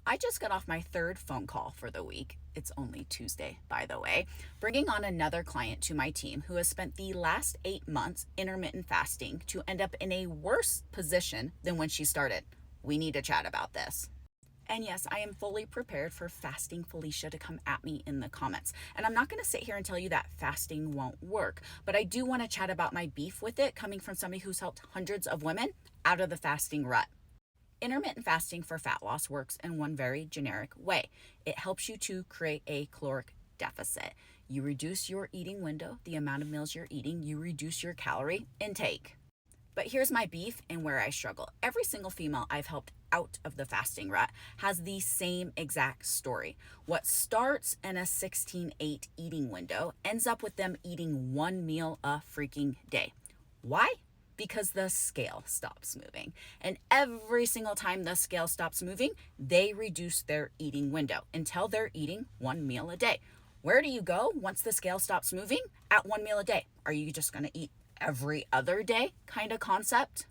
I just got off my third phone call for the week. It's only Tuesday, by the way, bringing on another client to my team who has spent the last 8 months intermittent fasting to end up in a worse position than when she started. We need to chat about this. And yes, I am fully prepared for Fasting Felicia to come at me in the comments. And I'm not going to sit here and tell you that fasting won't work, but I do want to chat about my beef with it coming from somebody who's helped hundreds of women out of the fasting rut. Intermittent fasting for fat loss works in one very generic way. It helps you to create a caloric deficit. You reduce your eating window, the amount of meals you're eating, you reduce your calorie intake. But here's my beef and where I struggle. Every single female I've helped out of the fasting rut has the same exact story. What starts in a 16-8 eating window ends up with them eating one meal a freaking day. Why? Because the scale stops moving. And every single time the scale stops moving, they reduce their eating window until they're eating one meal a day. Where do you go once the scale stops moving? At one meal a day. Are you just going to eat every other day kind of concept?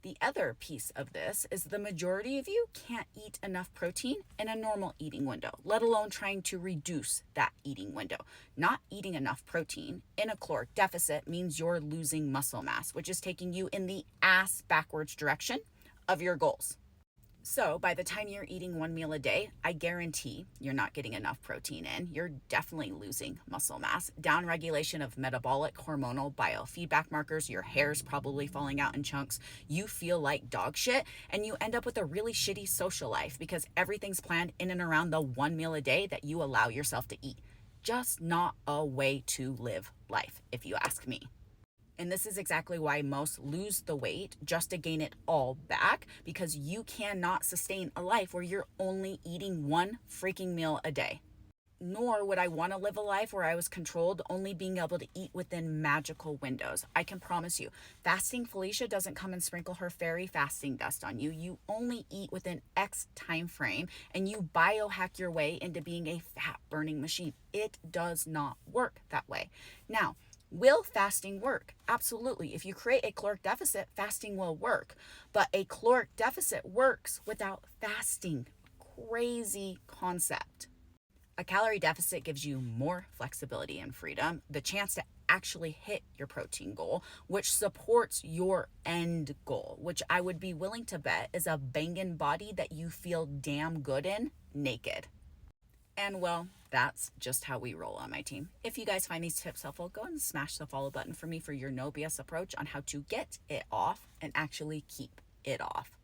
The other piece of this is the majority of you can't eat enough protein in a normal eating window, let alone trying to reduce that eating window. Not eating enough protein in a caloric deficit means you're losing muscle mass, which is taking you in the ass backwards direction of your goals. So by the time you're eating one meal a day, I guarantee you're not getting enough protein in. You're definitely losing muscle mass, downregulation of metabolic, hormonal, biofeedback markers. Your hair's probably falling out in chunks. You feel like dog shit, and you end up with a really shitty social life because everything's planned in and around the one meal a day that you allow yourself to eat. Just not a way to live life, if you ask me. And this is exactly why most lose the weight just to gain it all back, because you cannot sustain a life where you're only eating one freaking meal a day. Nor would I want to live a life where I was controlled, only being able to eat within magical windows. I can promise you, Fasting Felicia doesn't come and sprinkle her fairy fasting dust on you. You only eat within X time frame and you biohack your way into being a fat burning machine. It does not work that way. Now, will fasting work? Absolutely. If you create a caloric deficit, fasting will work. But a caloric deficit works without fasting. Crazy concept. A calorie deficit gives you more flexibility and freedom, the chance to actually hit your protein goal, which supports your end goal, which I would be willing to bet is a banging body that you feel damn good in naked. And well, that's just how we roll on my team. If you guys find these tips helpful, go ahead and smash the follow button for me for your no BS approach on how to get it off and actually keep it off.